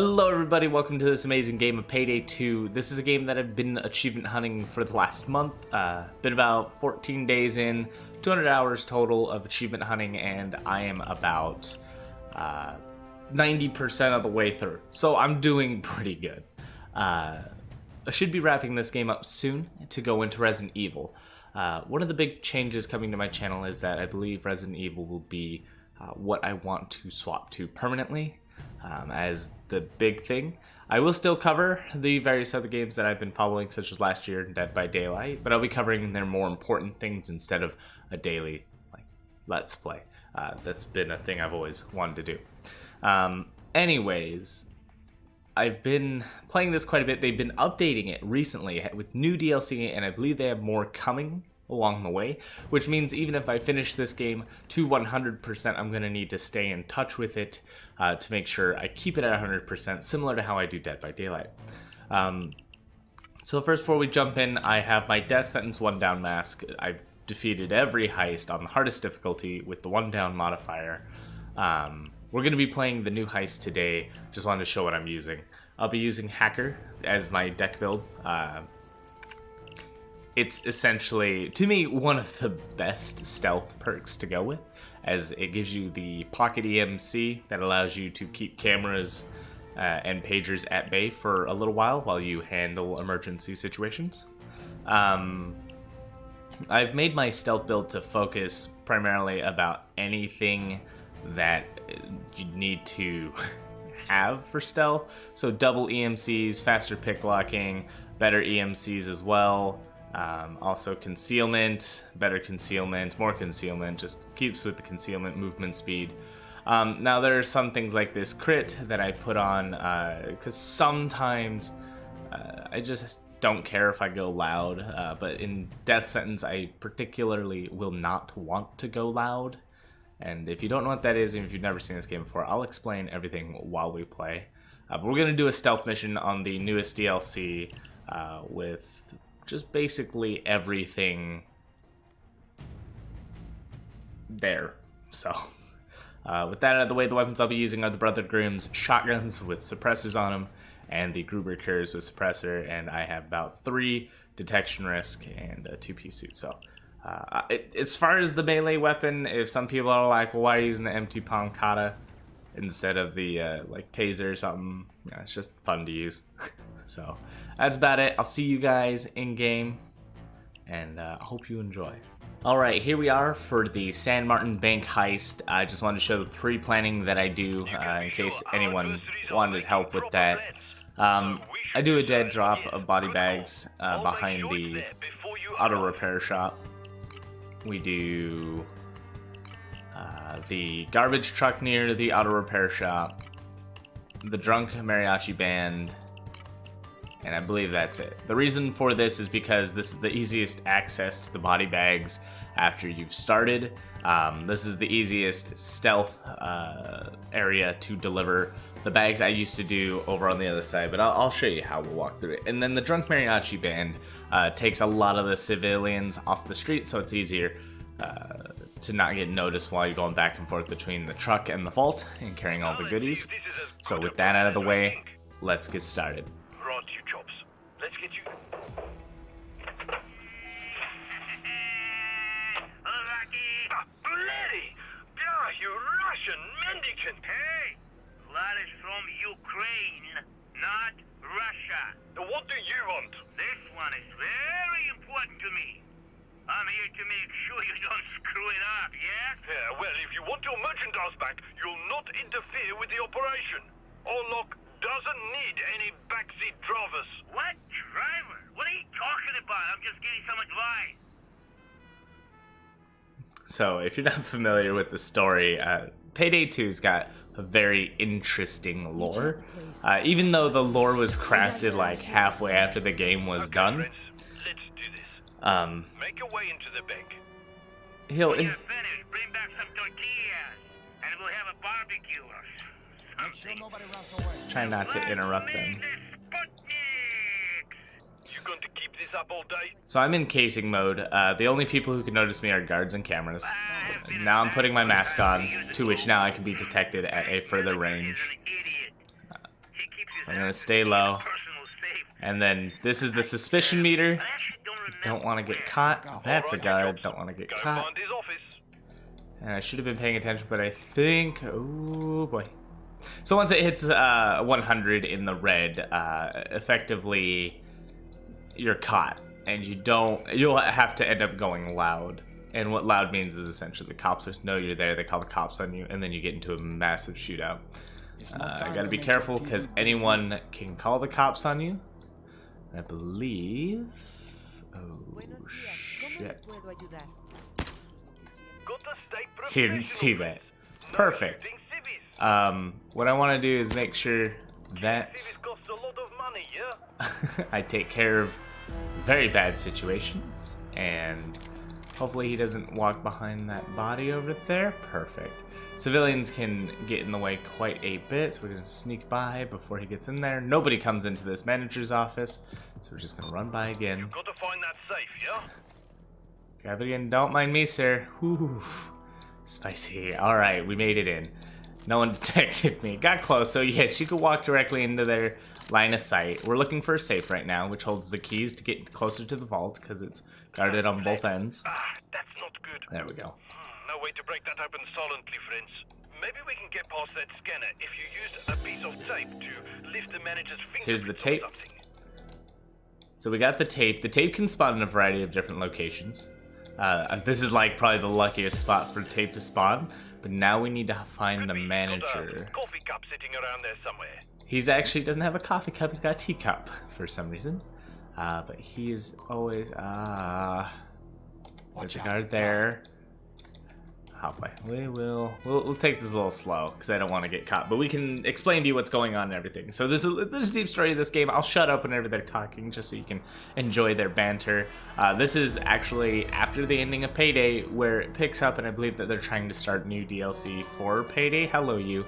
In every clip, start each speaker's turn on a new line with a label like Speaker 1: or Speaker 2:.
Speaker 1: Hello everybody, welcome to this amazing game of Payday 2. This is a game that I've been achievement hunting for the last month. Been about 14 days in, 200 hours total of achievement hunting, and I am about 90% of the way through. So I'm doing pretty good. I should be wrapping this game up soon to go into Resident Evil. One of the big changes coming to my channel is that I believe Resident Evil will be what I want to swap to permanently. As the big thing. I will still cover the various other games that I've been following, such as last year, Dead by Daylight, but I'll be covering their more important things instead of a daily let's play. That's been a thing I've always wanted to do. Anyways, I've been playing this quite a bit. They've been updating it recently with new DLC, and I believe they have more coming along the way, which means even if I finish this game to 100%, I'm going to need to stay in touch with it to make sure I keep it at 100%, similar to how I do Dead by Daylight. So first, before we jump in, I have my death sentence 1 down mask. I've defeated every heist on the hardest difficulty with the 1 down modifier. We're going to be playing the new heist today. Just wanted to show what I'm using. I'll be using Hacker as my deck build. It's essentially, to me, one of the best stealth perks to go with, as it gives you the pocket EMC that allows you to keep cameras and pagers at bay for a little while you handle emergency situations. I've made my stealth build to focus primarily about anything that you need to have for stealth. So double EMCs, faster pick locking, better EMCs as well. Also concealment, better concealment, more concealment, just keeps with the concealment movement speed. Now there are some things like this crit that I put on because sometimes I just don't care if I go loud, but in death sentence I particularly will not want to go loud. And if you don't know what that is, and if you've never seen this game before, I'll explain everything while we play. But we're going to do a stealth mission on the newest DLC with just basically everything there. So with that out of the way, the weapons I'll be using are the Brother Grimm's shotguns with suppressors on them and the Gruber Kurs with suppressor, and I have about 3 detection risk and a 2-piece suit. So as far as the melee weapon, if some people are like, well, why are you using the empty palm kata instead of the like taser or something, yeah, it's just fun to use. So that's about it. I'll see you guys in game, and hope you enjoy. Alright, here we are for the San Martin Bank heist. I just wanted to show the pre-planning that I do in case anyone wanted help with that. I do a dead drop of body bags behind the auto repair shop. We do the garbage truck near the auto repair shop, the drunk mariachi band, and I believe that's it. The reason for this is because this is the easiest access to the body bags after you've started. This is the easiest stealth area to deliver the bags. I used to do over on the other side, but I'll show you how we'll walk through it. And then the drunk mariachi band takes a lot of the civilians off the street, so it's easier to not get noticed while you're going back and forth between the truck and the vault and carrying all the goodies. So with that out of the way, let's get started.
Speaker 2: Right, you chops. Let's get you. Bloody! You Russian mendicant! Hey! That is from Ukraine, not Russia. What do you want? This one is very important to me. I'm here to make sure you don't screw it up, yeah? Yeah, well, if you want your merchandise back, you'll not interfere with the operation. Orlok doesn't need any backseat drivers. What? Driver? What are you talking about? I'm just getting some advice.
Speaker 1: So, if you're not familiar with the story, Payday 2's got a very interesting lore. Even though the lore was crafted like halfway after the game was done.
Speaker 2: Friends, let's do this. Make your way into the bank.
Speaker 1: When
Speaker 2: you're finished, bring back some tortillas, and we'll have a barbecue or something.
Speaker 1: Try not to interrupt them.
Speaker 2: You going to keep this up all day?
Speaker 1: So I'm in casing mode. The only people who can notice me are guards and cameras. Now I'm putting my mask on, to which now I can be detected at a further range. So I'm gonna stay low. And then this is the suspicion meter. Don't want to get caught. That's a guard. Don't want to get caught. And I should have been paying attention, but I think... Oh, boy. So once it hits 100 in the red, effectively, you're caught. And you'll have to end up going loud. And what loud means is essentially the cops know you're there, they call the cops on you, and then you get into a massive shootout. I gotta be careful, because anyone can call the cops on you. I believe... Oh, shit. He didn't see that. Perfect. What I want to do is make sure that I take care of very bad situations, and hopefully he doesn't walk behind that body over there. Perfect. Civilians can get in the way quite a bit, so we're going to sneak by before he gets in there. Nobody comes into this manager's office, so we're just going to run by again.
Speaker 2: You've got to find that safe, yeah?
Speaker 1: Grab it again. Don't mind me, sir. Whew. Spicy. Alright, we made it in. No one detected me. Got close, so yes, you could walk directly into their line of sight. We're looking for a safe right now, which holds the keys to get closer to the vault, because it's guarded on both ends.
Speaker 2: That's not good.
Speaker 1: There we go.
Speaker 2: No way to break that open silently, friends. Maybe we can get past that scanner if you used a piece of tape to lift the manager's fingerprints.
Speaker 1: Here's the tape. So we got the tape. The tape can spawn in a variety of different locations. This is like probably the luckiest spot for tape to spawn. But now we need to find the manager.
Speaker 2: Coffee cup sitting around there somewhere.
Speaker 1: He's actually doesn't have a coffee cup. He's got a teacup for some reason. But he is always there's a guard there. Oh boy, we'll take this a little slow because I don't want to get caught. But we can explain to you what's going on and everything. So this is a deep story of this game. I'll shut up whenever they're talking just so you can enjoy their banter. This is actually after the ending of Payday where it picks up, and I believe that they're trying to start new DLC for Payday. Hello, you.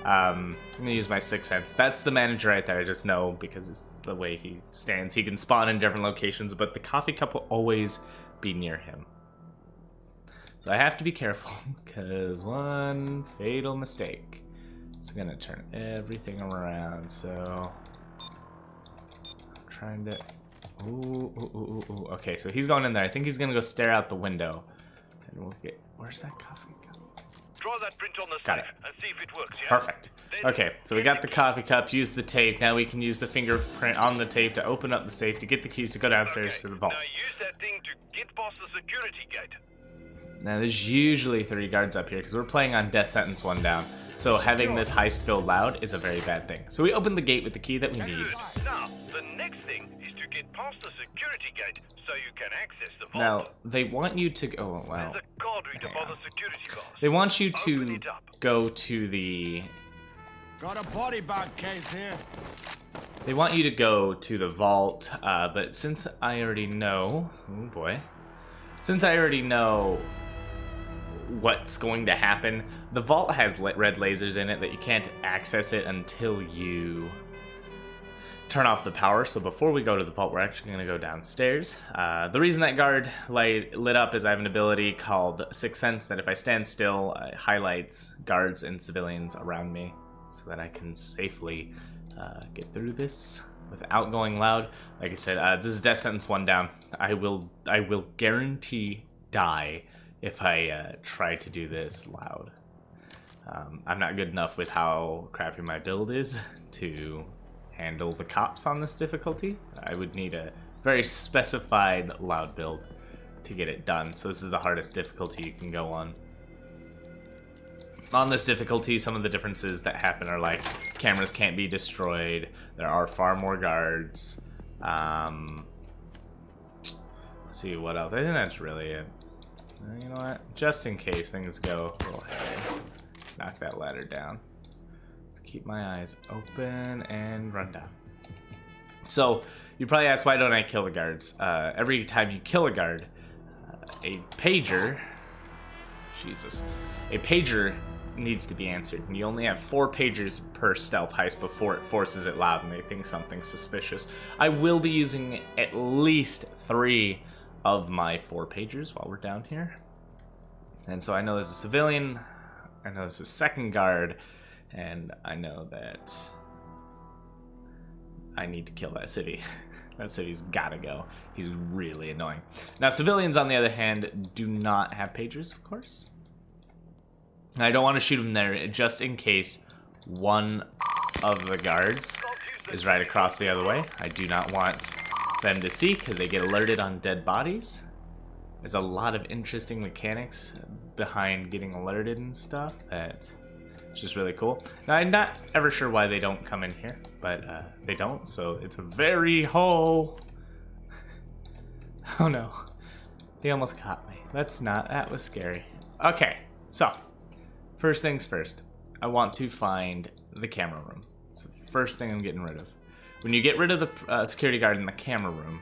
Speaker 1: I'm gonna use my sixth sense. That's the manager right there. I just know because it's the way he stands. He can spawn in different locations, but the coffee cup will always be near him. So I have to be careful, because one fatal mistake is going to turn everything around. So I'm trying to... Ooh. Okay, so he's going in there. I think he's going to go stare out the window. And we'll get... Where's that coffee cup?
Speaker 2: Draw that print on the
Speaker 1: got
Speaker 2: safe
Speaker 1: it.
Speaker 2: and see if it works, yeah?
Speaker 1: Perfect. Okay, so we got the coffee cup, use the tape. Now we can use the fingerprint on the tape to open up the safe, to get the keys to go downstairs to the vault.
Speaker 2: Now use that thing to get past the security gate.
Speaker 1: Now there's usually 3 guards up here because we're playing on death sentence 1 down. So having this heist feel loud is a very bad thing. So we open the gate with the key that we need.
Speaker 2: Now, the next thing is to get past the security gate so you can access the vault.
Speaker 1: Now, they want you to go... Oh, wow.
Speaker 2: There's a card reader by the security bars.
Speaker 1: They want you to go to the...
Speaker 3: Got a body bag case here.
Speaker 1: They want you to go to the vault, but since I already know... Oh, boy. Since I already know what's going to happen, the vault has red lasers in it that you can't access it until you turn off the power. So before we go to the vault, we're actually going to go downstairs. The reason that guard light lit up is I have an ability called Sixth Sense that if I stand still, it highlights guards and civilians around me so that I can safely get through this without going loud. Like I said, this is death sentence 1 down. I will guarantee die if I try to do this loud. I'm not good enough with how crappy my build is to handle the cops on this difficulty. I would need a very specified loud build to get it done. So this is the hardest difficulty you can go on. On this difficulty, some of the differences that happen are like cameras can't be destroyed. There are far more guards. Let's see what else. I think that's really it. You know what? Just in case things go a little hairy, knock that ladder down. Keep my eyes open and run down. So you probably ask, why don't I kill the guards? Every time you kill a guard, a pager, a pager needs to be answered. And you only have 4 pagers per stealth heist before it forces it loud and they think something's suspicious. I will be using at least 3 of my 4 pagers while we're down here. And so I know there's a civilian, I know there's a second guard, and I know that I need to kill that civvy. That civvy's gotta go. He's really annoying. Now, civilians, on the other hand, do not have pagers, of course. I don't want to shoot them there, just in case one of the guards is right across the other way. I do not want them to see, because they get alerted on dead bodies. There's a lot of interesting mechanics behind getting alerted and stuff that is just really cool. Now, I'm not ever sure why they don't come in here, but they don't, so it's a very ho. Oh no, he almost caught me. That was scary. Okay, so first things first, I want to find the camera room. It's the first thing I'm getting rid of. When you get rid of the security guard in the camera room,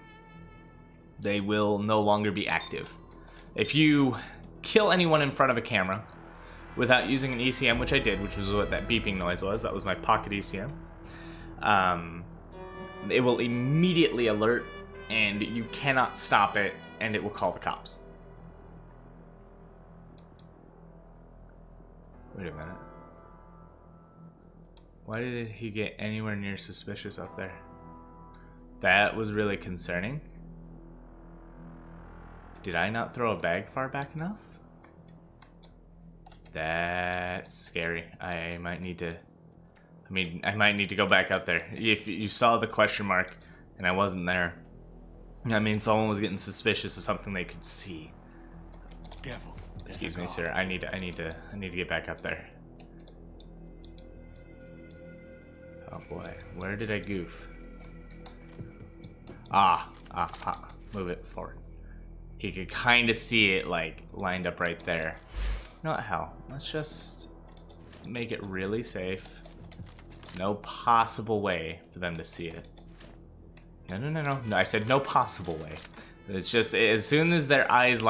Speaker 1: they will no longer be active. If you kill anyone in front of a camera without using an ECM, which I did, which was what that beeping noise was, that was my pocket ECM, it will immediately alert, and you cannot stop it, and it will call the cops. Wait a minute. Why did he get anywhere near suspicious up there? That was really concerning. Did I not throw a bag far back enough? That's scary. I might need to go back up there. If you saw the question mark and I wasn't there, I mean, someone was getting suspicious of something they could see.
Speaker 3: Careful.
Speaker 1: Excuse me, sir. I need to get back up there. Oh boy, where did I goof? Move it forward. He could kind of see it, like, lined up right there. Not hell. Let's just make it really safe. No possible way for them to see it. No, I said no possible way. It's just as soon as their eyes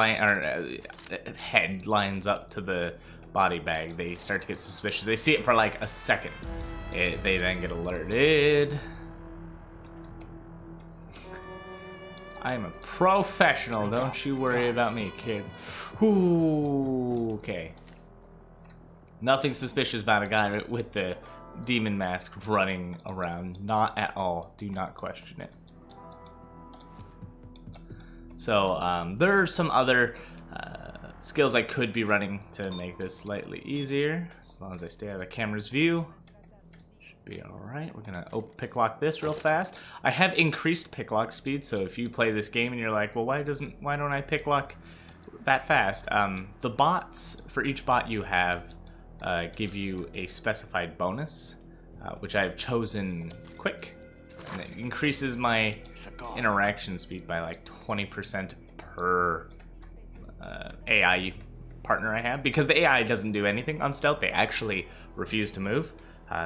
Speaker 1: head lines up to the body bag, they start to get suspicious. They see it for like a second. They then get alerted. I'm a professional. Don't you worry about me, kids. Ooh, okay. Nothing suspicious about a guy with the demon mask running around. Not at all. Do not question it. So there are some other skills I could be running to make this slightly easier. As long as I stay out of the camera's view. Should be alright. We're gonna pick lock this real fast. I have increased pick lock speed, so if you play this game and you're like, well, why don't I pick lock that fast? The bots, for each bot you have, give you a specified bonus, which I've chosen quick. And it increases my interaction speed by like 20% per AI partner I have. Because the AI doesn't do anything on stealth, they actually refuse to move.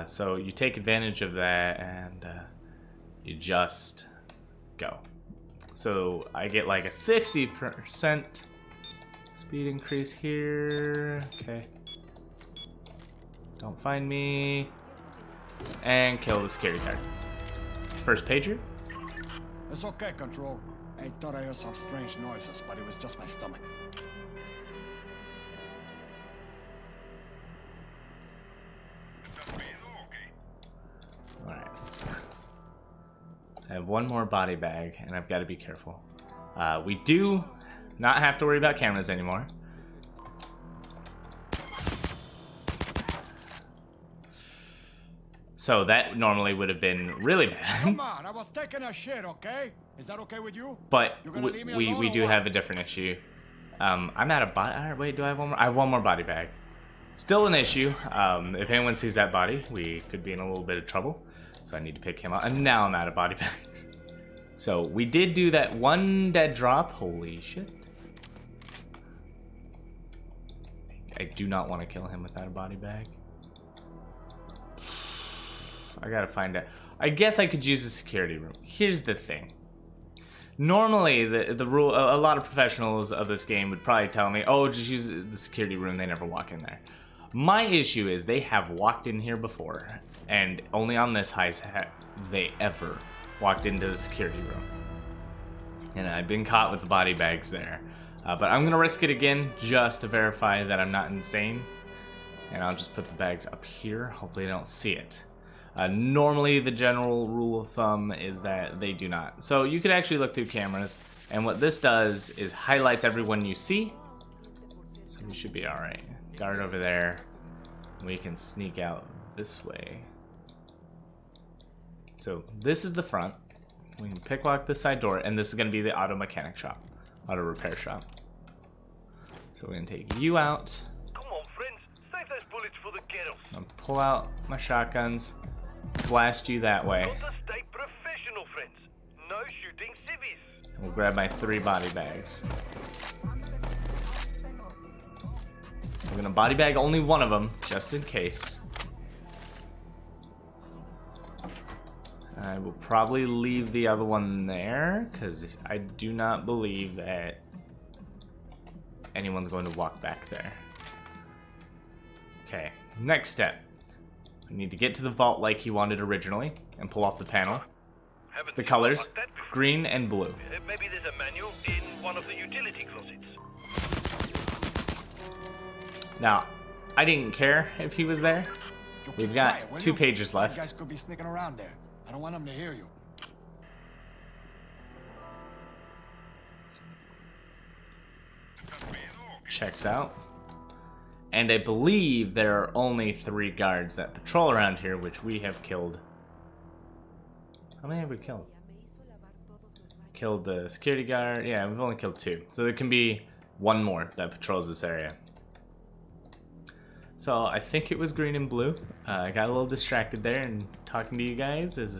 Speaker 1: So you take advantage of that and you just go. So I get like a 60% speed increase here. Okay. Don't find me. And kill the security guard. First pager.
Speaker 3: It's okay, Control. I thought I heard some strange noises, but it was just my stomach.
Speaker 1: Alright. I have one more body bag, and I've got to be careful. We do not have to worry about cameras anymore. So that normally would have been really bad.
Speaker 3: Come on, I was taking a shit, okay? Is that okay with you?
Speaker 1: But
Speaker 3: we
Speaker 1: do have a different issue. I'm out of body. Wait, do I have one more? I have one more body bag. Still an issue. If anyone sees that body, we could be in a little bit of trouble. So I need to pick him up. And now I'm out of body bags. So we did do that one dead drop. Holy shit. I do not want to kill him without a body bag. I gotta find out. I guess I could use the security room. Here's the thing. Normally, the rule, a lot of professionals of this game would probably tell me, oh, just use the security room, they never walk in there. My issue is they have walked in here before, and only on this heist have they ever walked into the security room. And I've been caught with the body bags there. But I'm gonna risk it again, just to verify that I'm not insane. And I'll just put the bags up here, hopefully they don't see it. Normally, the general rule of thumb is that they do not. So you could actually look through cameras, and what this does is highlights everyone you see. So we should be all right. Guard over there. We can sneak out this way. So this is the front. We can pick lock this side door, and this is going to be the auto mechanic shop, auto repair shop. So we're going to take you out.
Speaker 2: Come on, friends. Save those bullets for the girls.
Speaker 1: I'll pull out my shotguns, blast you that way.
Speaker 2: Got to stay professional, friends. No shooting civvies.
Speaker 1: And we'll grab my 3 body bags. We're going to body bag only one of them, just in case. I will probably leave the other one there, because I do not believe that anyone's going to walk back there. Okay, next step. We need to get to the vault like he wanted originally, and pull off the panel. The colors, green and blue.
Speaker 2: Maybe there's a manual in one of the utility closets.
Speaker 1: Now, I didn't care if he was there. We've got 2 pages left.
Speaker 3: You guys could be sneaking around there. I don't want them to hear you.
Speaker 1: Checks out. And I believe there are only 3 guards that patrol around here, which we have killed. How many have we killed? Killed the security guard. Yeah, we've only killed 2. So there can be 1 more that patrols this area. So I think it was green and blue. I got a little distracted there and talking to you guys is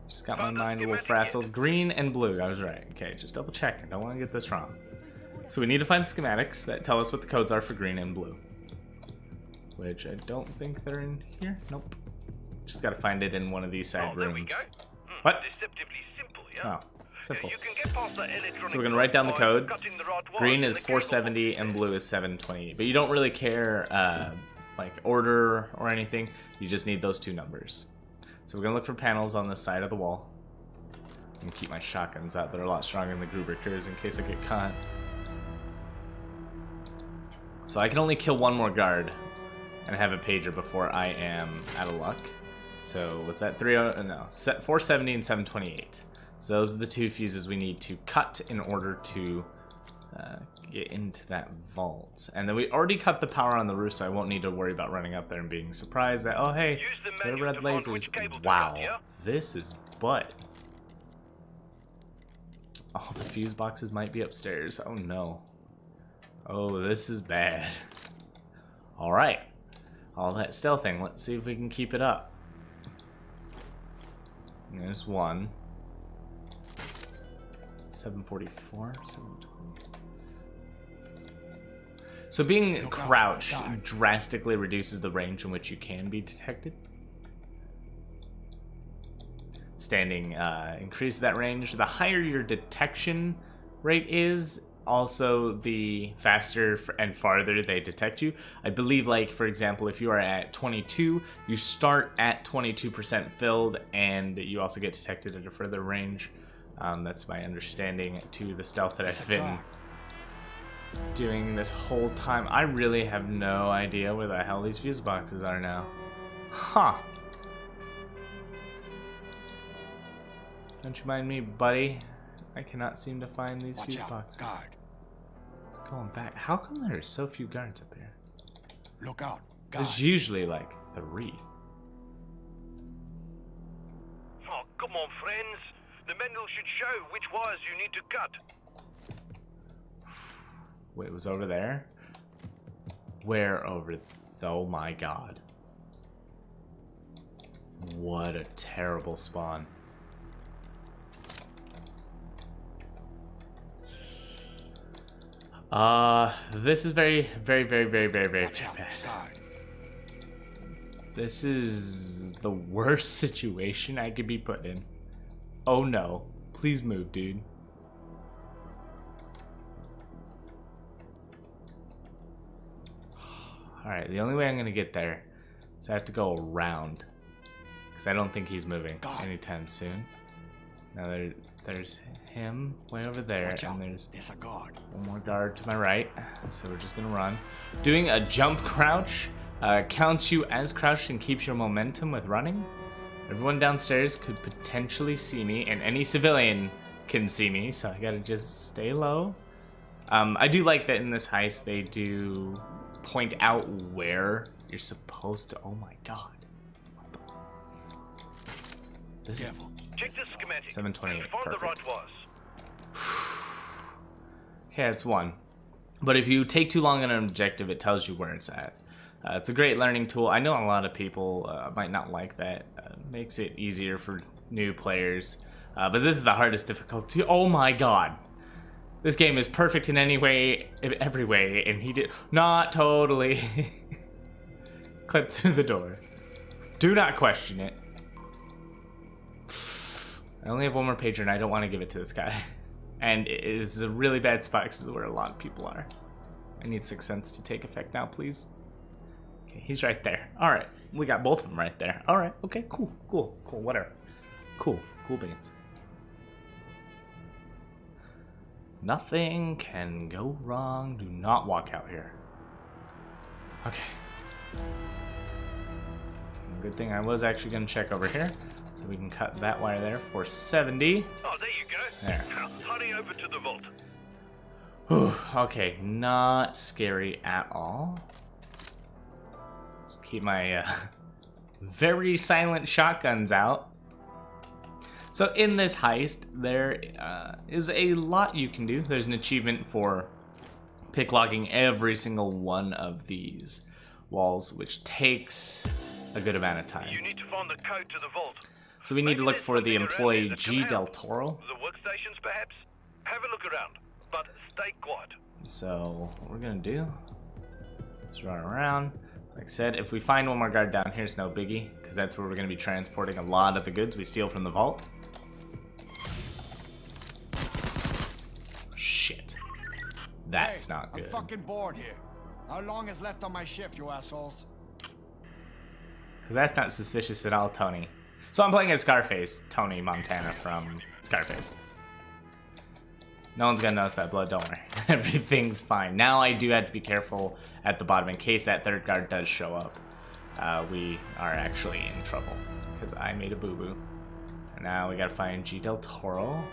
Speaker 1: just got my mind a little frazzled. Green and blue, I was right. Okay, just double checking. Don't want to get this wrong. So we need to find schematics that tell us what the codes are for green and blue. Which I don't think they're in here. Nope. Just gotta find it in one of these side rooms.
Speaker 2: There we go.
Speaker 1: What?
Speaker 2: Deceptively simple, yeah?
Speaker 1: Oh, simple.
Speaker 2: You can get past the electronic
Speaker 1: So we're gonna write down the code.
Speaker 2: cutting the right
Speaker 1: Green
Speaker 2: wires
Speaker 1: is
Speaker 2: in the cable
Speaker 1: 470 and blue is 728. But you don't really care like order or anything. You just need those 2 numbers. So we're gonna look for panels on the side of the wall. And keep my shotguns out. They're a lot stronger than the Gruberkers in case I get caught. So I can only kill 1 more guard and have a pager before I am out of luck. So was that 470 and 728. So those are the 2 fuses we need to cut in order to get into that vault. And then we already cut the power on the roof, so I won't need to worry about running up there and being surprised that, oh hey, there are red lasers. Wow, this is butt. All the fuse boxes might be upstairs. Oh no. Oh, this is bad. Alright. All that stealthing. Let's see if we can keep it up. There's 1. 744. 720. So being crouched drastically reduces the range in which you can be detected. Standing increases that range. The higher your detection rate is, also the faster and farther they detect you. I believe, like, for example, if you are at 22, you start at 22% filled, and you also get detected at a further range. That's my understanding to the stealth that I've been doing this whole time. I really have no idea where the hell these fuse boxes are now. Huh. Don't you mind me, buddy? I cannot seem to find these fuse boxes.
Speaker 3: Guard.
Speaker 1: It's going back. How come there are so few guards up here?
Speaker 3: Look out. Guard.
Speaker 1: There's usually like 3.
Speaker 2: Oh, come on, friends. The manual should show which wires you need to cut.
Speaker 1: Wait, it was over there? Where over? Oh my god. What a terrible spawn. This is very bad. This is the worst situation I could be put in. Oh no. Please move, dude. Alright, the only way I'm gonna get there is I have to go around. Because I don't think he's moving anytime soon. Now there's him way over there, and there's
Speaker 3: a guard.
Speaker 1: One more guard to my right. So we're just gonna run. Doing a jump crouch Counts you as crouched and keeps your momentum with running. Everyone downstairs could potentially see me, and any civilian can see me, so I gotta just stay low. I do like that in this heist they do point out where you're supposed to. Oh my god. What the This
Speaker 3: Careful.
Speaker 2: Check the schematic.
Speaker 1: 728.
Speaker 2: Find the
Speaker 1: Perfect.
Speaker 2: right was.
Speaker 1: Okay, that's one. But if you take too long on an objective, it tells you where it's at. It's a great learning tool. I know a lot of people might not like that. Makes it easier for new players. But this is the hardest difficulty. Oh my god. This game is perfect in any way, every way, and he did not totally clip through the door. Do not question it. I only have one more pager and I don't want to give it to this guy. And it is a really bad spot because this is where a lot of people are. I need Sixth Sense to take effect now, please. Okay, he's right there. Alright, we got both of them right there. Alright, okay, cool, whatever. Cool beans. Nothing can go wrong. Do not walk out here. Okay. Good thing I was actually going to check over here. So we can cut that wire there for 70.
Speaker 2: Oh, there you go.
Speaker 1: There.
Speaker 2: Now, hurry over to the vault.
Speaker 1: Whew, okay, not scary at all. Keep my very silent shotguns out. So in this heist, there is a lot you can do. There's an achievement for picklogging every single one of these walls, which takes a good amount of time.
Speaker 2: You need to find the code to the vault.
Speaker 1: So we need to look
Speaker 2: there's
Speaker 1: for the
Speaker 2: something around
Speaker 1: employee
Speaker 2: here that can
Speaker 1: G.
Speaker 2: help.
Speaker 1: Del Toro.
Speaker 2: The workstations, perhaps? Have a look around, but stay quiet.
Speaker 1: So what we're gonna do is run around. Like I said, if we find one more guard down here, it's no biggie, because that's where we're gonna be transporting a lot of the goods we steal from the vault. Shit. That's not good.
Speaker 3: I'm fucking bored here. How long is left on my shift, you assholes?
Speaker 1: Because that's not suspicious at all, Tony. So I'm playing as Scarface, Tony Montana from Scarface. No one's gonna notice that blood, don't worry. Everything's fine. Now I do have to be careful at the bottom in case that third guard does show up. We are actually in trouble because I made a boo-boo. And now we gotta find G. Del Toro.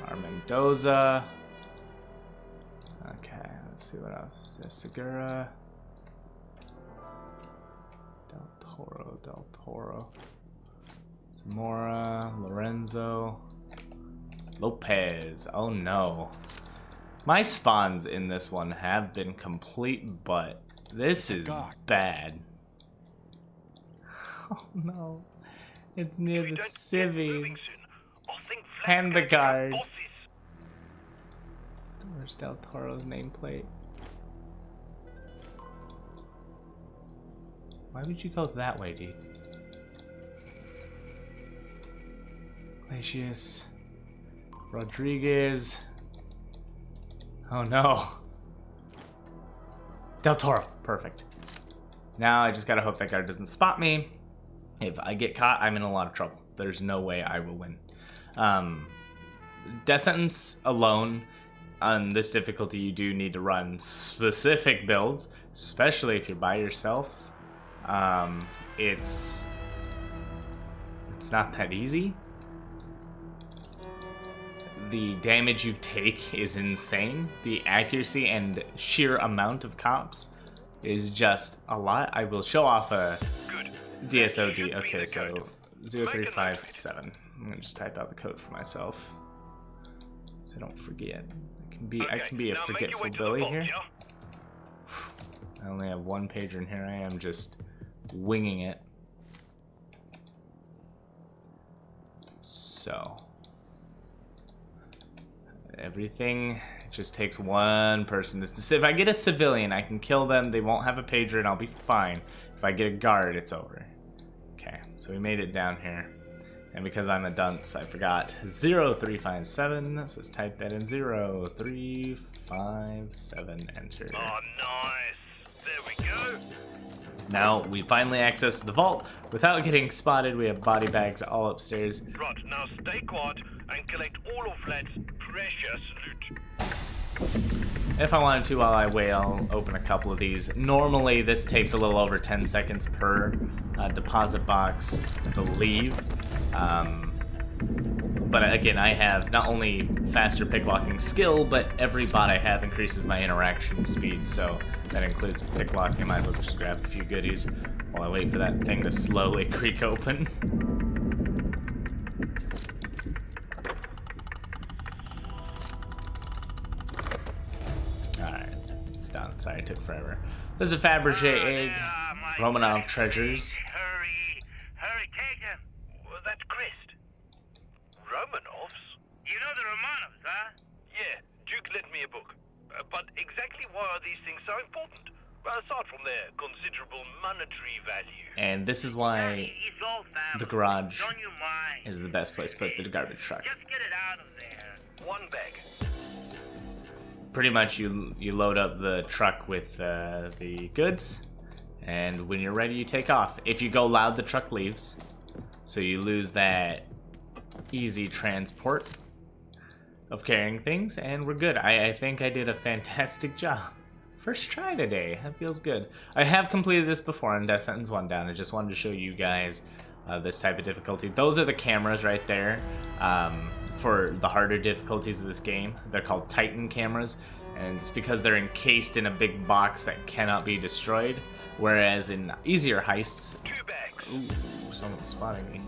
Speaker 1: Our Mendoza. Okay, let's see what else. Segura. Del Toro. Zamora, Lorenzo. Lopez. Oh no. My spawns in this one have been complete butt. This is bad. Oh no. It's near the civvies. And the guard. Where's Del Toro's nameplate? Why would you go that way, dude? Glacius. Rodriguez. Oh no. Del Toro. Perfect. Now I just gotta hope that guard doesn't spot me. If I get caught, I'm in a lot of trouble. There's no way I will win. Death sentence alone, on this difficulty, you do need to run specific builds, especially if you're by yourself. It's not that easy. The damage you take is insane. The accuracy and sheer amount of cops is just a lot. I will show off a DSOD. Okay, so 0357. I'm gonna just type out the code for myself so I don't forget. I can be a forgetful Billy here. I only have one pager in here. I am just winging it. So everything just takes one person. If I get a civilian, I can kill them. They won't have a pager and I'll be fine. If I get a guard, it's over. Okay, so we made it down here. And because I'm a dunce, I forgot 0357. So let's type that in 0357. Enter.
Speaker 2: Oh, nice. There we go.
Speaker 1: Now we finally access the vault without getting spotted. We have body bags all upstairs.
Speaker 2: Right, now stay quiet and collect all of Vlad's precious loot.
Speaker 1: If I wanted to, while I wait, I'll open a couple of these. Normally, this takes a little over 10 seconds per deposit box, I believe. But again, I have not only faster picklocking skill, but every bot I have increases my interaction speed, so that includes picklocking. I might as well just grab a few goodies while I wait for that thing to slowly creak open. Alright, it's done. Sorry, it took forever. There's a Fabergé egg, Romanov treasures.
Speaker 2: Hurry, take him.
Speaker 4: Well, that's Crest. Romanovs?
Speaker 2: You know the Romanovs, huh?
Speaker 4: Yeah, Duke lent me a book. But exactly why are these things so important? Well, aside from their considerable monetary value.
Speaker 1: And this is why
Speaker 2: It's all family.
Speaker 1: the garage
Speaker 2: Don't you mind?
Speaker 1: is the best place to put the garbage truck.
Speaker 2: Just get it out of there.
Speaker 4: One bag.
Speaker 1: Pretty much you load up the truck with the goods, and when you're ready you take off. If you go loud, the truck leaves, so you lose that easy transport of carrying things, and we're good. I think I did a fantastic job. First try today, that feels good. I have completed this before on Death Sentence 1 Down. I just wanted to show you guys this type of difficulty. Those are the cameras right there for the harder difficulties of this game. They're called Titan cameras, and it's because they're encased in a big box that cannot be destroyed, whereas in easier heists...
Speaker 4: 2 bags.
Speaker 1: Ooh, someone's spotting me.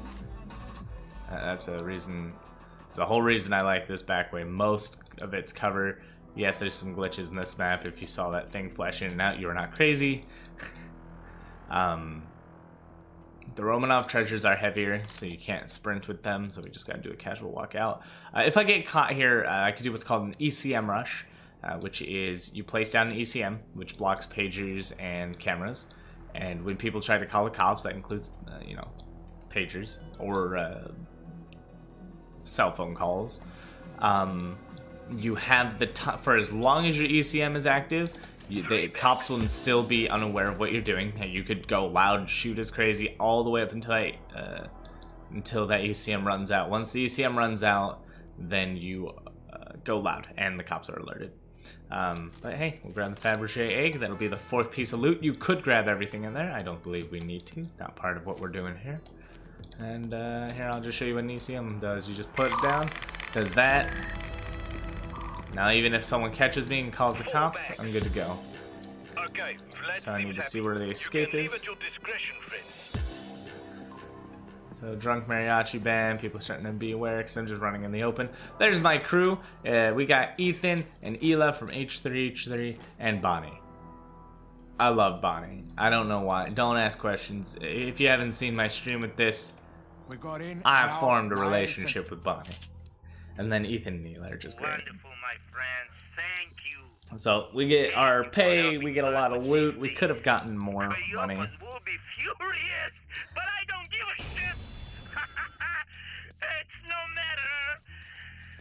Speaker 1: That's a reason. It's the whole reason I like this back way. Most of its cover. Yes, there's some glitches in this map. If you saw that thing flash in and out, you were not crazy. The Romanov treasures are heavier, so you can't sprint with them, so we just gotta do a casual walk out. If I get caught here, I could do what's called an Ecm Rush, which is you place down an ECM, which blocks pagers and cameras, and when people try to call the cops, that includes, you know, pagers or cell phone calls. You have the for as long as your ECM is active, the cops will still be unaware of what you're doing. You could go loud, shoot as crazy, all the way up until that ECM runs out. Once the ECM runs out, then you go loud, and the cops are alerted. But hey, we'll grab the Fabergé egg. That'll be the 4th piece of loot. You could grab everything in there. I don't believe we need to. Not part of what we're doing here. And here, I'll just show you what an ECM does. You just put it down, does that. Now, even if someone catches me and calls the cops, I'm good to go.
Speaker 4: Okay,
Speaker 1: So I need to see where the escape is.
Speaker 4: At your discretion, friends.
Speaker 1: So drunk mariachi band, people are starting to be aware because I'm just running in the open. There's my crew. We got Ethan and Ela from H3H3 and Bonnie. I love Bonnie. I don't know why. Don't ask questions. If you haven't seen my stream with this,
Speaker 3: We got in.
Speaker 1: I've formed a relationship with Bonnie. And then Ethan and Ela are just great.
Speaker 2: Wonderful, my friends. Thank you.
Speaker 1: So we get our pay, we get a lot of loot. We could have gotten more money.
Speaker 2: Will be furious, but I don't give a shit. It's no matter.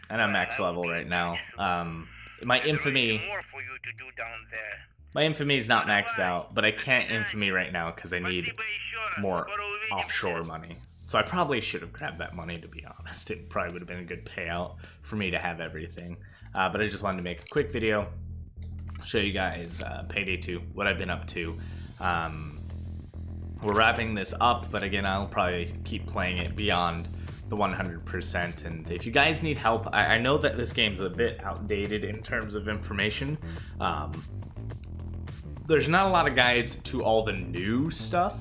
Speaker 1: And I'm max level right now. My infamy
Speaker 2: More for you to do down there.
Speaker 1: My infamy is not maxed out, but I can't infamy right now because I need more offshore money. So I probably should have grabbed that money, to be honest. It probably would have been a good payout for me to have everything. But I just wanted to make a quick video, show you guys Payday 2, what I've been up to. We're wrapping this up, but again, I'll probably keep playing it beyond the 100%. And if you guys need help, I know that this game's a bit outdated in terms of information. There's not a lot of guides to all the new stuff,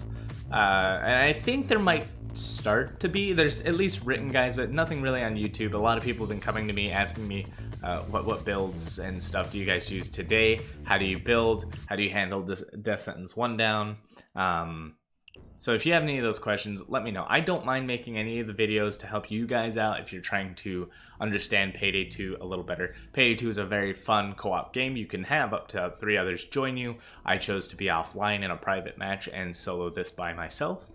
Speaker 1: and I think there might start to be. There's at least written guides, but nothing really on YouTube. A lot of people have been coming to me asking me what builds and stuff do you guys use today? How do you build? How do you handle Death Sentence 1 Down? So if you have any of those questions, let me know. I don't mind making any of the videos to help you guys out if you're trying to understand Payday 2 a little better. Payday 2 is a very fun co-op game. You can have up to 3 others join you. I chose to be offline in a private match and solo this by myself.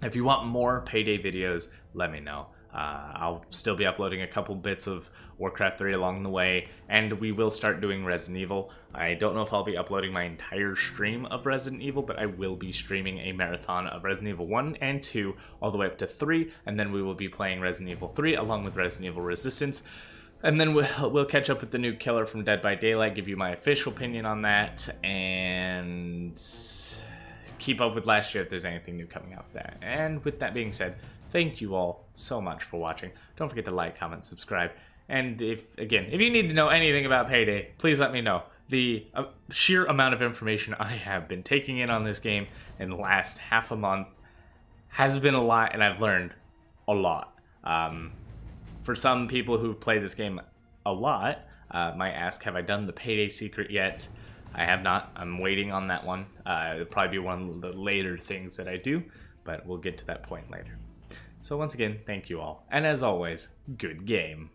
Speaker 1: If you want more Payday videos, let me know. I'll still be uploading a couple bits of Warcraft 3 along the way, and we will start doing Resident Evil. I don't know if I'll be uploading my entire stream of Resident Evil, but I will be streaming a marathon of Resident Evil 1 and 2 all the way up to 3, and then we will be playing Resident Evil 3 along with Resident Evil Resistance. And then we'll catch up with the new killer from Dead by Daylight, give you my official opinion on that, and keep up with last year if there's anything new coming out there. And with that being said, thank you all so much for watching. Don't forget to like, comment, subscribe. And if you need to know anything about Payday, please let me know. The sheer amount of information I have been taking in on this game in the last half a month has been a lot, and I've learned a lot. For some people who've played this game a lot, might ask, have I done the Payday secret yet? I have not. I'm waiting on that one. It'll probably be one of the later things that I do, but we'll get to that point later. So once again, thank you all. And as always, good game.